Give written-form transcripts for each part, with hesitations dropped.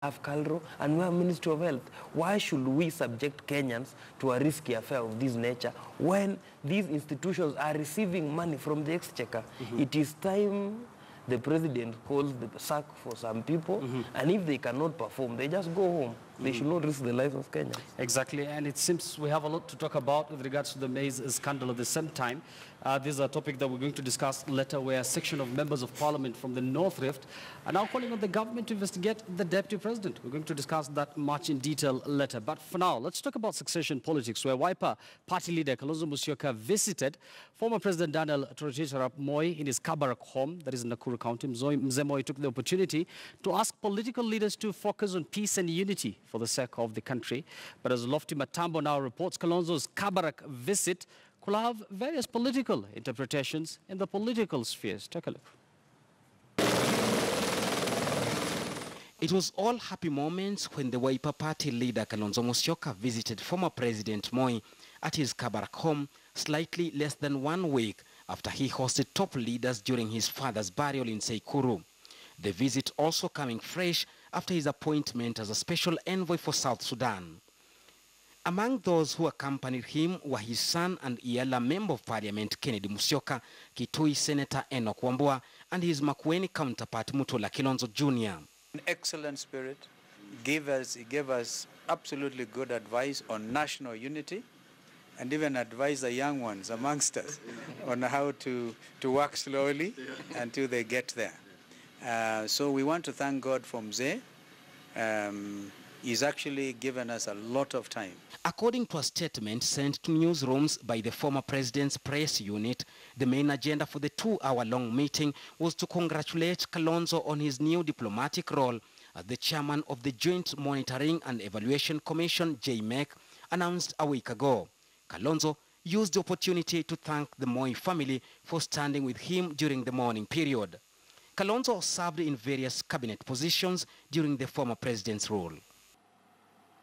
have Calro, and we have Ministry of Health. Why should we subject Kenyans to a risky affair of this nature when these institutions are receiving money from the exchequer? It is time the president calls the sack for some people, and if they cannot perform, they just go home. They should not risk the lives of Kenyans. Exactly, and it seems we have a lot to talk about with regards to the maize scandal at the same time. This is a topic that we're going to discuss later, where a section of members of parliament from the North Rift are now calling on the government to investigate the deputy president. We're going to discuss that much in detail later. But for now, let's talk about succession politics, where Wiper party leader Kalonzo Musyoka visited former President Daniel authoritative Moi in his Kabarak home, that is in Nakuru County. Mzee Moi took the opportunity to ask political leaders to focus on peace and unity for the sake of the country. But as Lofty Matambo now reports, Kalonzo's Kabarak visit could have various political interpretations in the political spheres. Take a look. It was all happy moments when the Wiper party leader Kalonzo Musyoka visited former President Moi at his Kabarak home slightly less than 1 week after he hosted top leaders during his father's burial in Seikuru. The visit also coming fresh after his appointment as a special envoy for South Sudan. Among those who accompanied him were his son and Iala Member of Parliament Kennedy Musyoka, Kitui Senator Enoch Wambua, and his Makueni counterpart Mutola Kilonzo Jr. An excellent spirit. He gave us absolutely good advice on national unity, and even advised the young ones amongst us on how to work slowly until they get there. So we want to thank God for Mzee. He's actually given us a lot of time. According to a statement sent to newsrooms by the former president's press unit, the main agenda for the 2-hour-long meeting was to congratulate Kalonzo on his new diplomatic role as the chairman of the Joint Monitoring and Evaluation Commission, JMEC, announced a week ago. Kalonzo used the opportunity to thank the Moi family for standing with him during the mourning period. Kalonzo served in various cabinet positions during the former president's rule.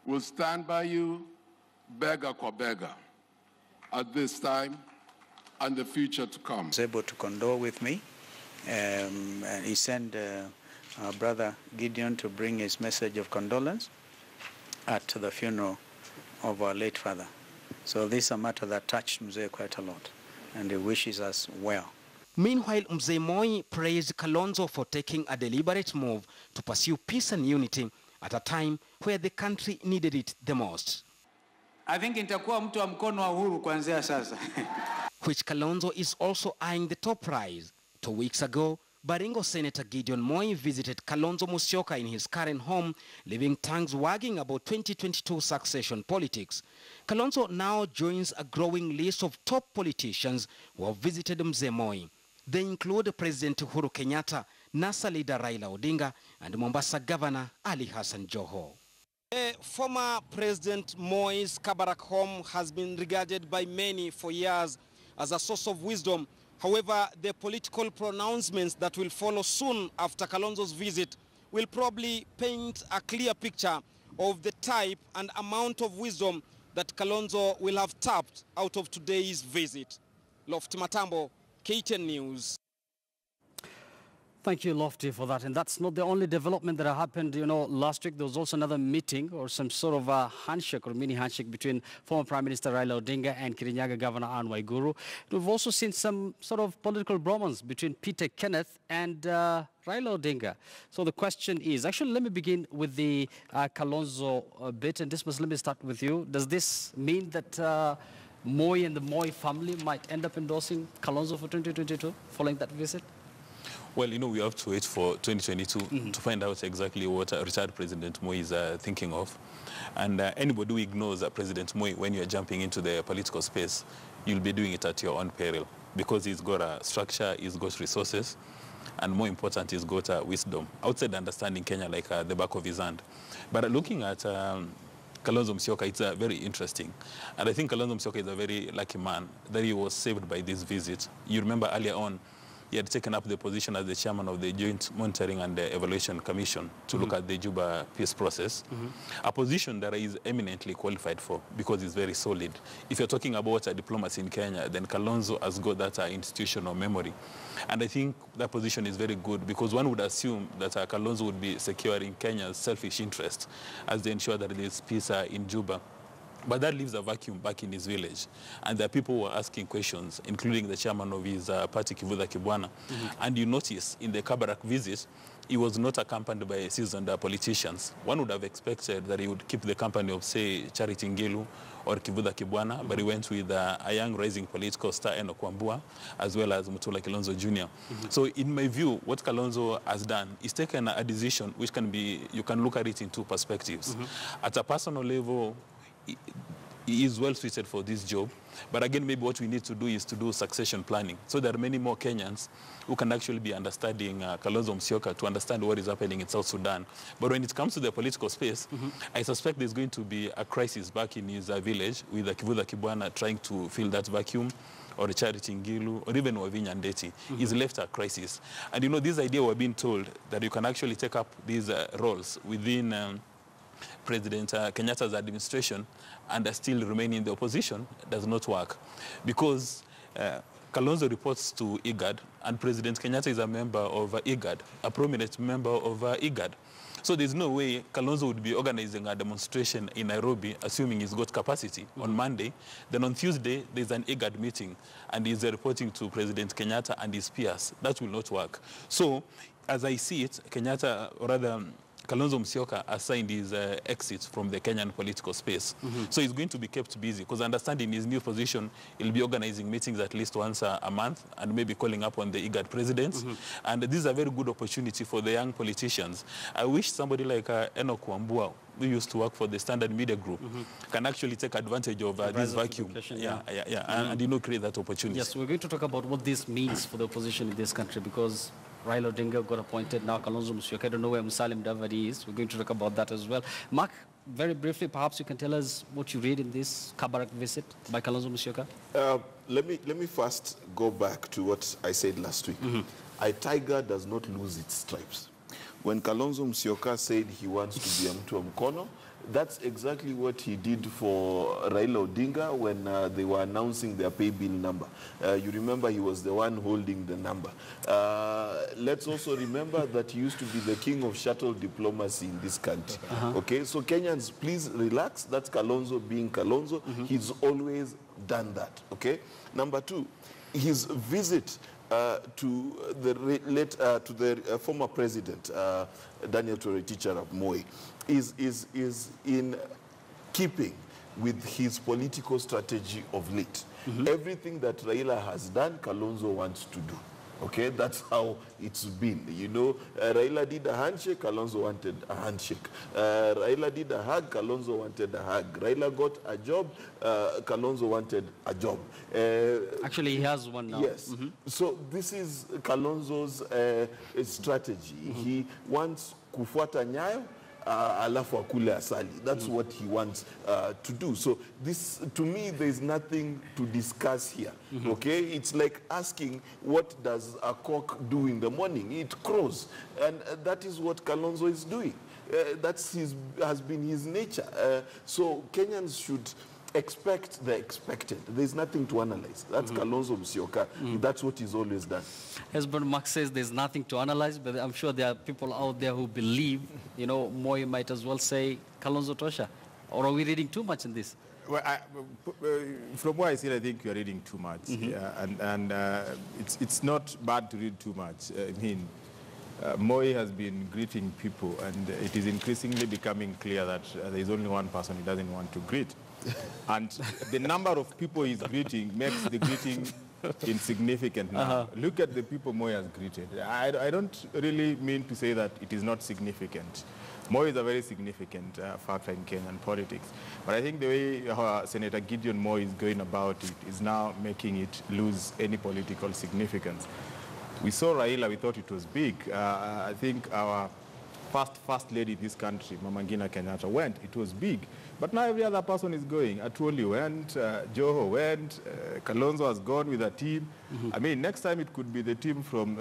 We'll stand by you, beggar for beggar, at this time and the future to come. He was able to condole with me, and he sent our brother Gideon to bring his message of condolence at the funeral of our late father. So this is a matter that touched Mzee quite a lot, and he wishes us well. Meanwhile, Mzee Moi praised Kalonzo for taking a deliberate move to pursue peace and unity at a time where the country needed it the most. I think nitakuwa mtu wa mkono wa uhuru kuanzia sasa. Which Kalonzo is also eyeing the top prize. 2 weeks ago, Baringo Senator Gideon Moi visited Kalonzo Musyoka in his current home, leaving tongues wagging about 2022 succession politics. Kalonzo now joins a growing list of top politicians who have visited Mzee Moi. They include President Uhuru Kenyatta, NASA leader Raila Odinga, and Mombasa Governor Ali Hassan Joho. Former President Moi's Kabarak home has been regarded by many for years as a source of wisdom. However, the political pronouncements that will follow soon after Kalonzo's visit will probably paint a clear picture of the type and amount of wisdom that Kalonzo will have tapped out of today's visit. Lofty Matambo, KTN News. Thank you, Lofty, for that. And that's not the only development that happened. You know, last week there was also another meeting or some sort of a handshake or mini handshake between former Prime Minister Raila Odinga and Kirinyaga Governor Anne Waiguru. We've also seen some sort of political bromance between Peter Kenneth and Raila Odinga. So the question is, actually, let me begin with the Kalonzo bit. And let me start with you. Does this mean that Moi and the Moi family might end up endorsing Kalonzo for 2022 following that visit? Well, you know, we have to wait for 2022 to find out exactly what retired President Moi is thinking of. And anybody who ignores President Moi when you're jumping into the political space, you'll be doing it at your own peril, because he's got a structure, he's got resources, and more important, he's got wisdom. Outside understanding Kenya like the back of his hand. But looking at Kalonzo Musyoka, it's very interesting. And I think Kalonzo Musyoka is a very lucky man that he was saved by this visit. You remember earlier on, he had taken up the position as the chairman of the Joint Monitoring and Evaluation Commission to look at the Juba peace process, a position that he is eminently qualified for because it's very solid. If you're talking about diplomacy in Kenya, then Kalonzo has got that institutional memory. And I think that position is very good because one would assume that Kalonzo would be securing Kenya's selfish interest as they ensure that there is peace in Juba. But that leaves a vacuum back in his village. And there are people who are asking questions, including the chairman of his party, Kivutha Kibwana. And you notice in the Kabarak visit, he was not accompanied by seasoned politicians. One would have expected that he would keep the company of, say, Charity Ngilu or Kivutha Kibwana, but he went with a young rising political star, Enoch Wambua, as well as Mutula Kilonzo Jr. So in my view, what Kalonzo has done is taken a decision which can be, you can look at it in two perspectives. At a personal level, he is well suited for this job. But again, maybe what we need to do is to do succession planning. So there are many more Kenyans who can actually be understanding Kalonzo Musyoka to understand what is happening in South Sudan. But when it comes to the political space, I suspect there's going to be a crisis back in his village with Kivutha Kibwana trying to fill that vacuum, or Charity Ngilu, or even Wavinya Ndeti. He's left a crisis. And you know, this idea we're being told that you can actually take up these roles within President Kenyatta's administration and still remain in the opposition does not work. Because Kalonzo reports to IGAD, and President Kenyatta is a member of IGAD, a prominent member of IGAD. So there's no way Kalonzo would be organizing a demonstration in Nairobi, assuming he's got capacity, on Monday. Then on Tuesday, there's an IGAD meeting, and he's reporting to President Kenyatta and his peers. That will not work. So, as I see it, Kenyatta, or rather, Kalonzo Musyoka assigned his exit from the Kenyan political space. So he's going to be kept busy because understanding his new position, he'll be organizing meetings at least once a month and maybe calling up on the IGAD presidents. And this is a very good opportunity for the young politicians. I wish somebody like Enoch Wambua, who used to work for the Standard Media Group, can actually take advantage of this vacuum. And you know, create that opportunity. Yes, we're going to talk about what this means for the opposition in this country because Raila Odinga got appointed, now Kalonzo Musyoka. I don't know where Musalim Davadi is. We're going to talk about that as well. Mark, very briefly, perhaps you can tell us what you read in this Kabarak visit by Kalonzo Musyoka. Let me first go back to what I said last week. A tiger does not lose its stripes. When Kalonzo Musyoka said he wants to be a mtu wa mkono, that's exactly what he did for Raila Odinga when they were announcing their pay bill number. You remember he was the one holding the number. Let's also remember that he used to be the king of shuttle diplomacy in this country. Okay, so Kenyans, please relax. That's Kalonzo being Kalonzo. He's always done that. Okay. Number two, his visit to the former president, Daniel Teacher of Moi, is in keeping with his political strategy of late. Everything that Raila has done, Kalonzo wants to do. Okay, that's how it's been. You know, Raila did a handshake, Kalonzo wanted a handshake. Raila did a hug, Kalonzo wanted a hug. Raila got a job, Kalonzo wanted a job. Actually, he has one now. Yes. So this is Kalonzo's strategy. He wants kufuata nyayo, alafu akule asali. That's what he wants to do. So this, to me, there's nothing to discuss here. Okay, it's like asking, what does a cock do in the morning? It crows, and that is what Kalonzo is doing. Has been his nature. So Kenyans should expect the expected. There's nothing to analyze. That's Kalonzo Musyoka. That's what he's always done. Husband Mark says there's nothing to analyze, but I'm sure there are people out there who believe, you know, Moi might as well say Kalonzo Tosha. Or are we reading too much in this? Well, from what I see, I think you're reading too much. It's not bad to read too much. I mean, Moi has been greeting people, and it is increasingly becoming clear that there is only one person he doesn't want to greet. And the number of people he's greeting makes the greeting insignificant now. Look at the people Moi has greeted. I don't really mean to say that it is not significant. Moi is a very significant factor in Kenyan politics. But I think the way Senator Gideon Moi is going about it is now making it lose any political significance. We saw Raila, we thought it was big. I think our first lady in this country, Mama Ngina Kenyatta, went, it was big. But now every other person is going. Atuoli went, Joho went, Kalonzo has gone with a team. I mean, next time it could be the team from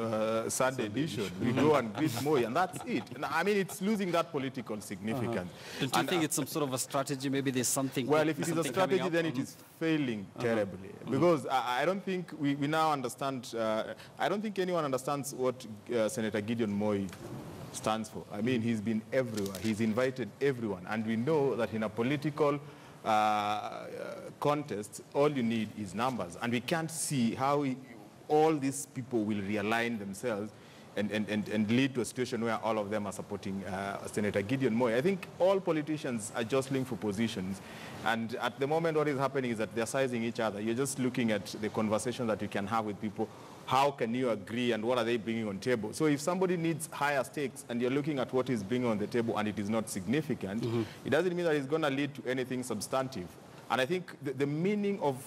Sunday Edition. We go and greet Moi, and that's it. And, I mean, it's losing that political significance. Do you think it's some sort of a strategy? Maybe there's something. Well, if it is a strategy, then it is failing terribly. Because I don't think we now understand, I don't think anyone understands what Senator Gideon Moi stands for. I mean, he's been everywhere. He's invited everyone. And we know that in a political contest, all you need is numbers. And we can't see how all these people will realign themselves and lead to a situation where all of them are supporting Senator Gideon Moi. I think all politicians are jostling for positions. And at the moment, what is happening is that they're sizing each other. You're just looking at the conversation that you can have with people. How can you agree and what are they bringing on the table? So if somebody needs higher stakes and you're looking at what is bringing on the table and it is not significant, it doesn't mean that it's going to lead to anything substantive. And I think the meaning of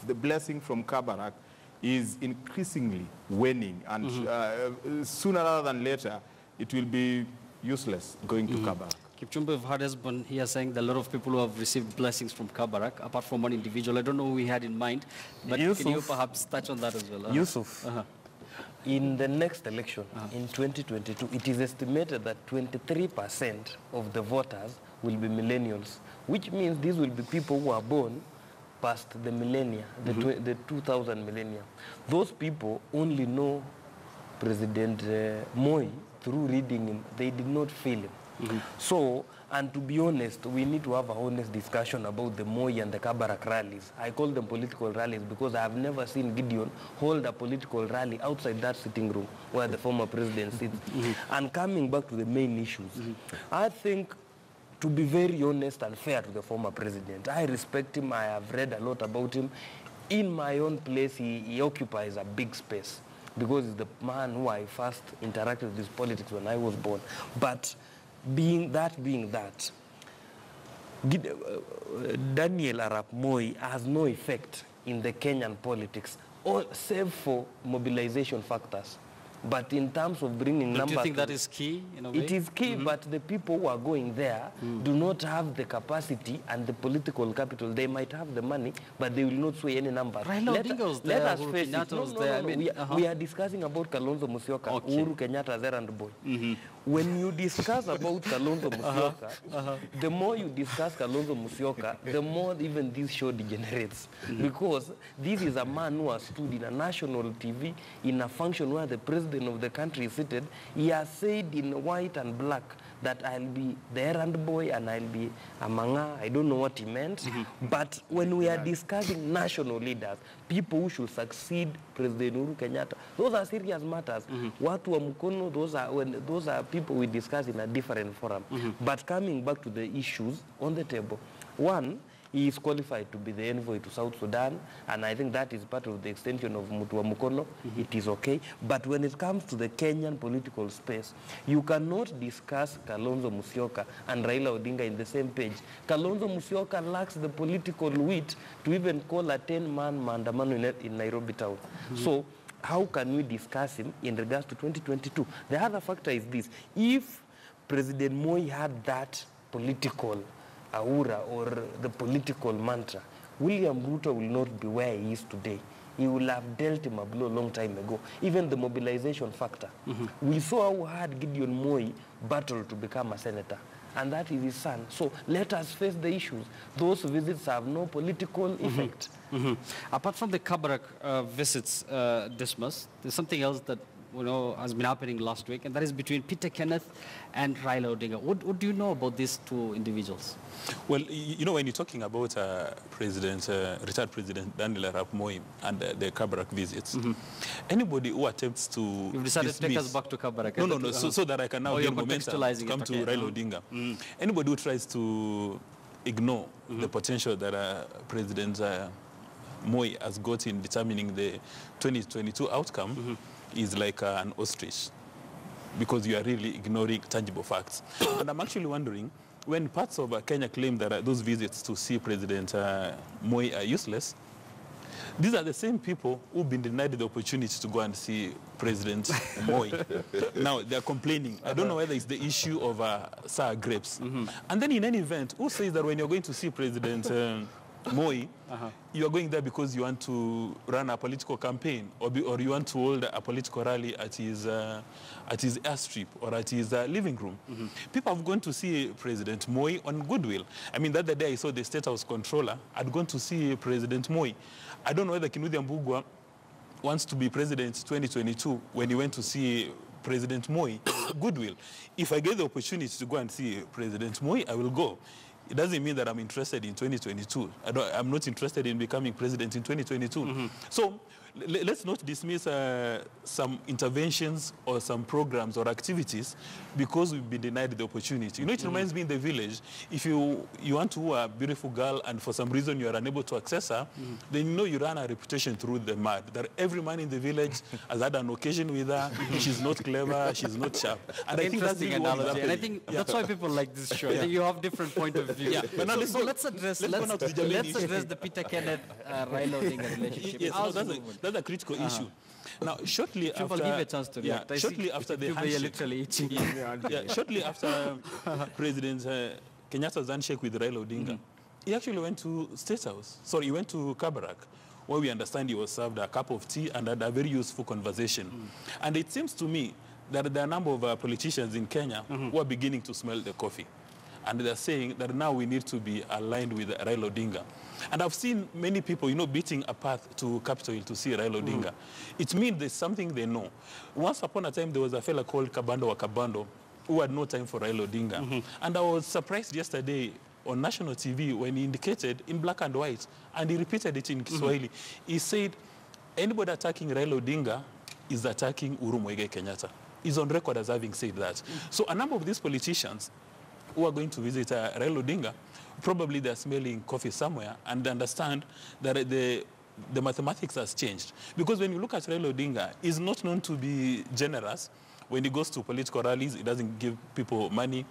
the blessing from Kabarak is increasingly waning. And sooner rather than later, it will be useless going to Kabarak. Kipchumba, we've heard husband here saying that a lot of people who have received blessings from Kabarak, apart from one individual. I don't know who he had in mind, but Yusuf, can you perhaps touch on that as well? Yusuf, in the next election, in 2022, it is estimated that 23% of the voters will be millennials, which means these will be people who are born past the millennia, the 2000 millennia. Those people only know President Moi through reading him. They did not feel him. So, and to be honest, we need to have an honest discussion about the Moi and the Kabarak rallies. I call them political rallies because I have never seen Gideon hold a political rally outside that sitting room where the former president sits. And coming back to the main issues, I think, to be very honest and fair to the former president, I respect him. I have read a lot about him. In my own place, he occupies a big space because he's the man who I first interacted with his politics when I was born. But being that, Daniel Arap Moi has no effect in the Kenyan politics, save for mobilization factors. But in terms of bringing numbers... Do you think that is key in a way? It is key, but the people who are going there do not have the capacity and the political capital. They might have the money, but they will not sway any numbers. Raila Odinga was there, let us Uhuru face Kenyatta it. was there. We are discussing about Kalonzo Musyoka, Uhuru Kenyatta's errand boy. When you discuss about Kalonzo Musyoka, the more you discuss Kalonzo Musyoka, the more even this show degenerates. Because this is a man who has stood in a national TV in a function where the president of the country is seated. He has said in white and black that I'll be the errand boy and I'll be a manga. I don't know what he meant. But when we are discussing national leaders, people who should succeed President Uhuru Kenyatta, those are serious matters. Watu wa mkono, those are people we discuss in a different forum. But coming back to the issues on the table, one, he is qualified to be the envoy to South Sudan, and I think that is part of the extension of Mutua Mukono. It is okay. But when it comes to the Kenyan political space, you cannot discuss Kalonzo Musyoka and Raila Odinga in the same page. Kalonzo Musyoka lacks the political wit to even call a 10-man maandamano in Nairobi town. So how can we discuss him in regards to 2022? The other factor is this. If President Moi had that political aura or the political mantra, William Ruto will not be where he is today. He will have dealt him a blow a long time ago. Even the mobilization factor. We saw how hard Gideon Moi battled to become a senator, and that is his son. So let us face the issues. Those visits have no political effect. Apart from the Kabarak visits, Dismas, there's something else that has been happening last week, and that is between Peter Kenneth and Raila Odinga. What do you know about these two individuals? Well, when you're talking about retired President Daniel Arap Moi and the Kabarak visits, anybody who attempts to You've decided to take us back to Kabarak. No, so that I can now gain momentum to come to Raila Odinga. Anybody who tries to ignore the potential that President Moi has got in determining the 2022 outcome is like an ostrich, because you are really ignoring tangible facts. And I'm actually wondering, when parts of Kenya claim that those visits to see President Moi are useless, These are the same people who've been denied the opportunity to go and see President Moi. Now they're complaining. I don't know whether it's the issue of sour grapes. And then in any event, who says that when you're going to see President Moi, you are going there because you want to run a political campaign or you want to hold a political rally at his airstrip or at his living room. People have gone to see President Moi on goodwill. I mean, the other day I saw the State House controller had gone to see President Moi. I don't know whether Kinuthia Mbugua wants to be president 2022 when he went to see President Moi. Goodwill. If I get the opportunity to go and see President Moi, I will go. It doesn't mean that I'm interested in 2022. I'm not interested in becoming president in 2022. So let's not dismiss some interventions or some programs or activities because we've been denied the opportunity. You know, it reminds me in the village, if you want to woo a beautiful girl and for some reason you are unable to access her, then you know you run a reputation through the mud. That every man in the village has had an occasion with her, she's not clever, she's not sharp. And I think that's the analogy. And I think that's why people like this show. I think you have different point of view. But now So let's address the Peter Kenneth Raila Odinga relationship. Yes, that's a critical issue. Now, shortly after, give a chance to react. Shortly after the handshake, literally eating. Shortly after President Kenyatta's handshake with Raila Odinga, he actually went to State House. Sorry, he went to Kabarak, where we understand he was served a cup of tea and had a very useful conversation. And it seems to me that there are a number of politicians in Kenya who are beginning to smell the coffee. And they're saying that now we need to be aligned with Raila Odinga. And I've seen many people, you know, beating a path to Capitol Hill to see Raila Odinga. It means there's something they know. Once upon a time, there was a fella called Kabando Wakabando who had no time for Raila Odinga. And I was surprised yesterday on national TV when he indicated in black and white, and he repeated it in Kiswahili. He said, anybody attacking Raila Odinga is attacking Uhuru Muigai Kenyatta. He's on record as having said that. So a number of these politicians who are going to visit Raila Odinga, probably they're smelling coffee somewhere and understand that the mathematics has changed. Because when you look at Raila Odinga, he's not known to be generous. When he goes to political rallies, he doesn't give people money.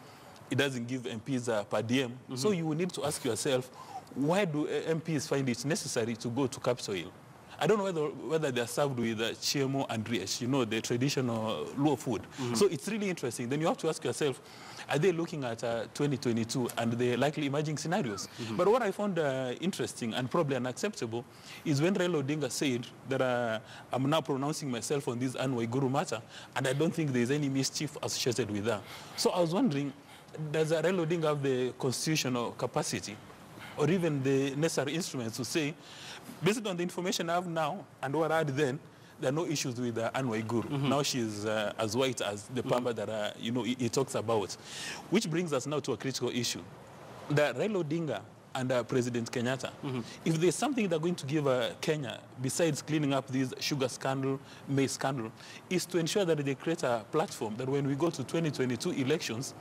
He doesn't give MPs per diem. So you will need to ask yourself, why do MPs find it necessary to go to Capitol Hill? I don't know whether they're served with chemo and riech, you know, the traditional Luo food. So it's really interesting. Then you have to ask yourself, are they looking at 2022 and the likely emerging scenarios? But what I found interesting and probably unacceptable is when Raila Odinga said that I'm now pronouncing myself on this Anwai Guru matter, and I don't think there's any mischief associated with that. So I was wondering, does Raila Odinga have the constitutional capacity or even the necessary instruments to say, based on the information I have now and what I had then, there are no issues with Anwai Guru. Now she's as white as the pamba that you know, he talks about. Which brings us now to a critical issue. That Raila Odinga and President Kenyatta, if there's something they're going to give Kenya, besides cleaning up this sugar scandal, maize scandal, is to ensure that they create a platform that when we go to 2022 elections,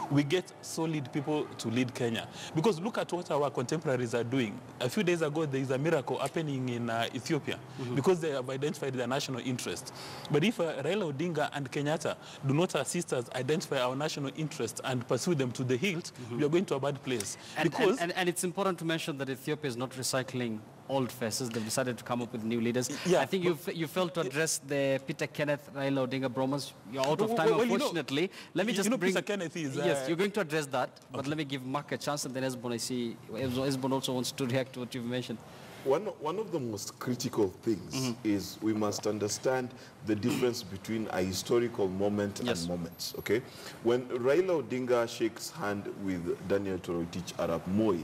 we get solid people to lead Kenya. Because look at what our contemporaries are doing. A few days ago, there is a miracle happening in Ethiopia because they have identified their national interest. But if Raila Odinga and Kenyatta do not assist us identify our national interests and pursue them to the hilt, we are going to a bad place. And it's important to mention that Ethiopia is not recycling old faces. They've decided to come up with new leaders. I think you failed to address the Peter Kenneth Raila Odinga bromance. You're out of time, unfortunately. Let me just bring... Peter Kenneth is... Yes, you're going to address that, but let me give Mark a chance, and then Esbon, I see Esbon also wants to react to what you've mentioned. One of the most critical things is we must understand the difference between a historical moment and moments, okay? When Raila Odinga shakes hand with Daniel Toroitich Arap Moi,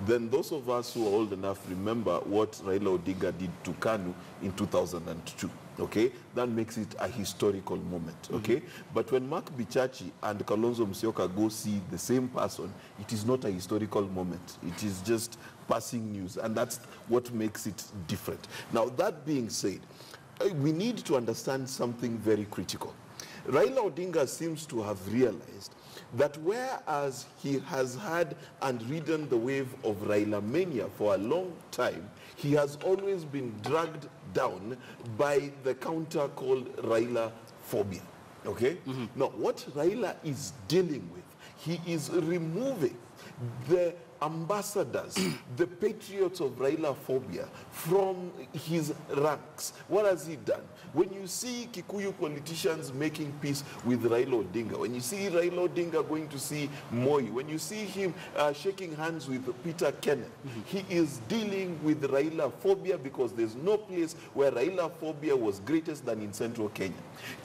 then those of us who are old enough remember what Raila Odinga did to KANU in 2002. Okay, that makes it a historical moment, okay? But when Mark Bichachi and Kalonzo Musyoka go see the same person, it is not a historical moment. It is just passing news, and that's what makes it different. Now, that being said, we need to understand something very critical. Raila Odinga seems to have realized that whereas he has had and ridden the wave of Raila mania for a long time, he has always been dragged down by the counter called Raila phobia, okay? Now, what Raila is dealing with, he is removing the ambassadors, the patriots of Raila phobia from his ranks. What has he done? When you see Kikuyu politicians making peace with Raila Odinga, when you see Raila Odinga going to see Moi, when you see him shaking hands with Peter Kenneth, he is dealing with Raila phobia because there's no place where Raila phobia was greatest than in central Kenya.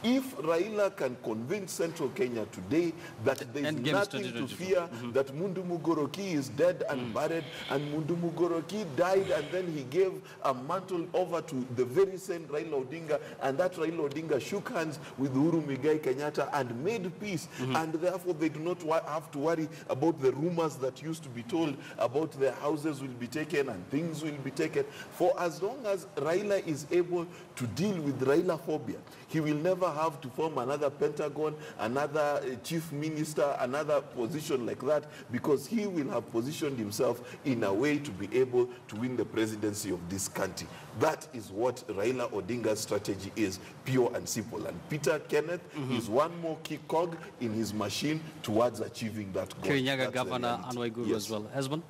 If Raila can convince central Kenya today that there is nothing to fear, that Mundu Mugoroki is dead and buried, and Mundu Mugoroki died, and then he gave a mantle over to the very same Raila Odinga, and that Raila Odinga shook hands with Uhuru Muigai Kenyatta and made peace, and therefore they do not have to worry about the rumors that used to be told about their houses will be taken and things will be taken. For as long as Raila is able to deal with Raila phobia, he will never have to form another Pentagon, another chief minister, another position like that, because he will have positioned himself in a way to be able to win the presidency of this country. That is what Raila Odinga's strategy is, pure and simple. And Peter Kenneth is one more key cog in his machine towards achieving that goal. Kirinyaga Governor Anne Waiguru as well. Husband?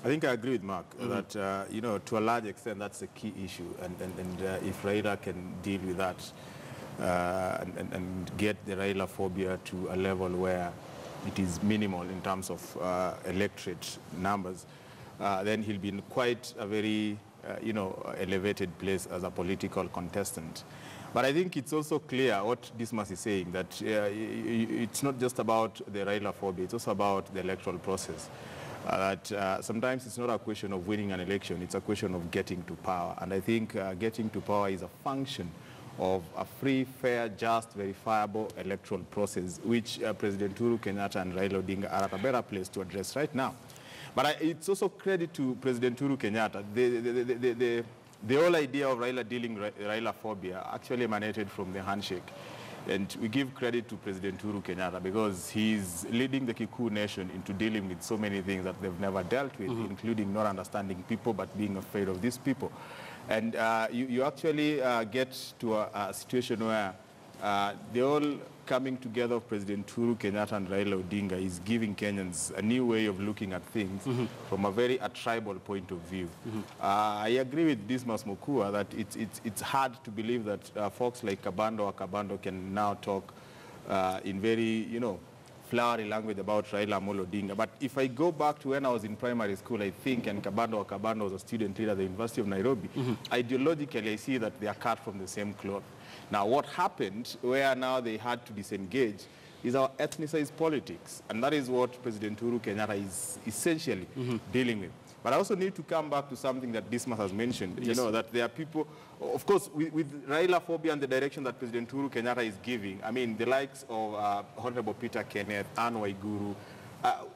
I think I agree with Mark that, you know, to a large extent, that's a key issue. And if Raila can deal with that and get the Raila phobia to a level where it is minimal in terms of electorate numbers, then he'll be in quite a very, you know, elevated place as a political contestant. But I think it's also clear what Dismas is saying, that it's not just about the Raila phobia, it's also about the electoral process. That sometimes it's not a question of winning an election, it's a question of getting to power. And I think getting to power is a function of a free, fair, just, verifiable electoral process, which President Uhuru Kenyatta and Raila Odinga are at a better place to address right now. But it's also credit to President Uhuru Kenyatta. The whole idea of Raila dealing Raila phobia actually emanated from the handshake. And we give credit to President Uhuru Kenyatta because he's leading the Kikuyu nation into dealing with so many things that they've never dealt with, including not understanding people but being afraid of these people. And you actually get to a situation where the whole coming together of President Uhuru Kenyatta and Raila Odinga is giving Kenyans a new way of looking at things from a very tribal point of view. I agree with Dismas Mukua that it's hard to believe that folks like Kabando or Kabando can now talk in very, you know, flowery language about Raila Amolo Odinga. But if I go back to when I was in primary school, I think, and Kabando was a student leader at the University of Nairobi, ideologically I see that they are cut from the same cloth. Now, what happened, where now they had to disengage, is our ethnicized politics. And that is what President Uhuru Kenyatta is essentially dealing with. But I also need to come back to something that Dismas has mentioned, you know, that there are people, of course, with Raila phobia and the direction that President Uhuru Kenyatta is giving, I mean, the likes of Honorable Peter Kenneth, Anne Waiguru,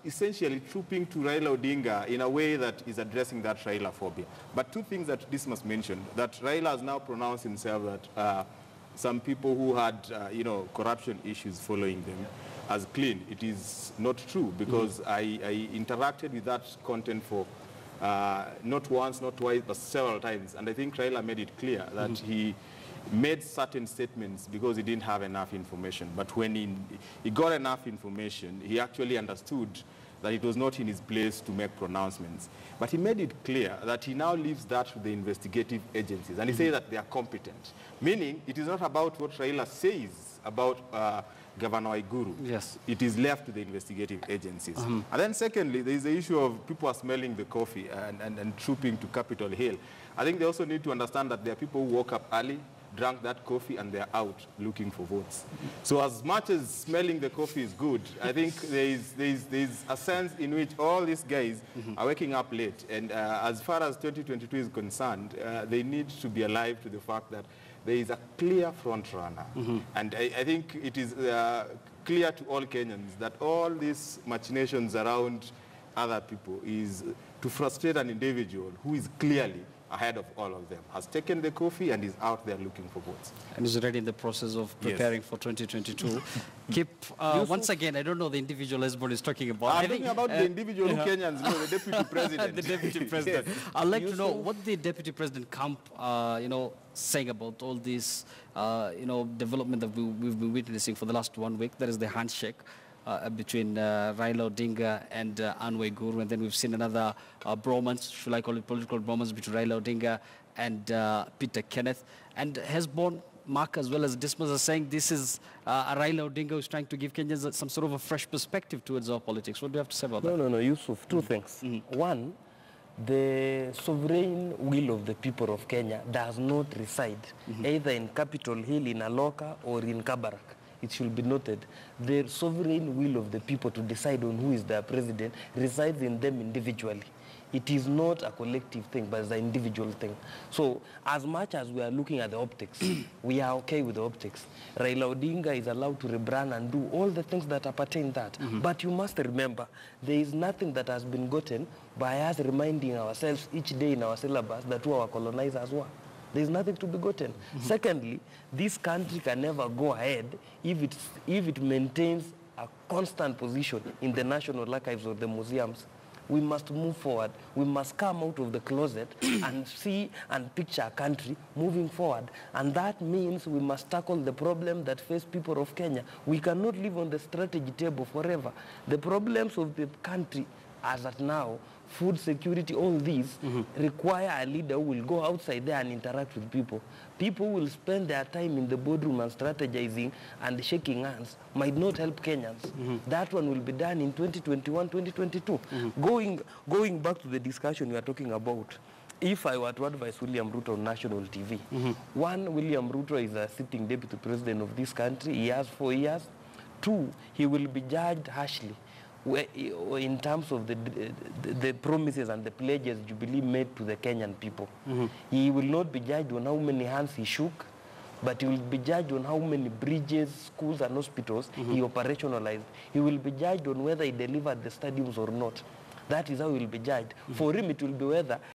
essentially trooping to Raila Odinga in a way that is addressing that Raila phobia. But two things that Dismas mentioned, that Raila has now pronounced himself that some people who had, you know, corruption issues following them as clean. It is not true, because I interacted with that content for not once, not twice, but several times. And I think Raila made it clear that he made certain statements because he didn't have enough information. But when he got enough information, he actually understood that it was not in his place to make pronouncements. But he made it clear that he now leaves that to the investigative agencies. And he says that they are competent. Meaning, it is not about what Raila says about Governor Waiguru. Yes. It is left to the investigative agencies. And then secondly, there is the issue of people are smelling the coffee and trooping to Capitol Hill. I think they also need to understand that there are people who woke up early, drank that coffee, and they're out looking for votes. So as much as smelling the coffee is good, I think there is a sense in which all these guys are waking up late. And as far as 2022 is concerned, they need to be alive to the fact that there is a clear front runner. And I think it is clear to all Kenyans that all these machinations around other people is to frustrate an individual who is clearly ahead of all of them, has taken the coffee and is out there looking for votes. And is already in the process of preparing for 2022. Keep, once again, I don't know the individual Esbon is talking about. I'm talking about the individual Kenyans know, the deputy president. The deputy president. Yes. I'd like to know what the deputy president camp, you know, saying about all this, you know, development that we've been witnessing for the last 1 week. That is the handshake. between Raila Odinga and Anne Waiguru, and then we've seen another bromance, should I call it political bromance, between Raila Odinga and Peter Kenneth, and has borne Mark as well as Dismas are saying this is a Raila Odinga who's trying to give Kenyans some sort of a fresh perspective towards our politics. What do you have to say about that? No, Yusuf, two things. One, the sovereign will of the people of Kenya does not reside either in Capitol Hill, in Aloka, or in Kabarak. It should be noted. The sovereign will of the people to decide on who is their president resides in them individually. It is not a collective thing, but it's an individual thing. So as much as we are looking at the optics, we are okay with the optics. Raila Odinga is allowed to rebrand and do all the things that appertain that. But you must remember, there is nothing that has been gotten by us reminding ourselves each day in our syllabus that who our colonizers were. There is nothing to be gotten. Secondly, this country can never go ahead if it maintains a constant position in the national archives or the museums. We must move forward. We must come out of the closet and see and picture a country moving forward. And that means we must tackle the problem that face people of Kenya. We cannot live on the strategy table forever. The problems of the country as at now, food security, all these require a leader who will go outside there and interact with people. People will spend their time in the boardroom and strategizing and shaking hands might not help Kenyans. That one will be done in 2021, 2022. Going back to the discussion we are talking about, if I were to advise William Ruto on national TV, one, William Ruto is a sitting deputy president of this country. He has 4 years. Two, he will be judged harshly in terms of the promises and the pledges Jubilee made to the Kenyan people. He will not be judged on how many hands he shook, but he will be judged on how many bridges, schools and hospitals he operationalized. He will be judged on whether he delivered the stadiums or not. That is how he will be judged. For him, it will be whether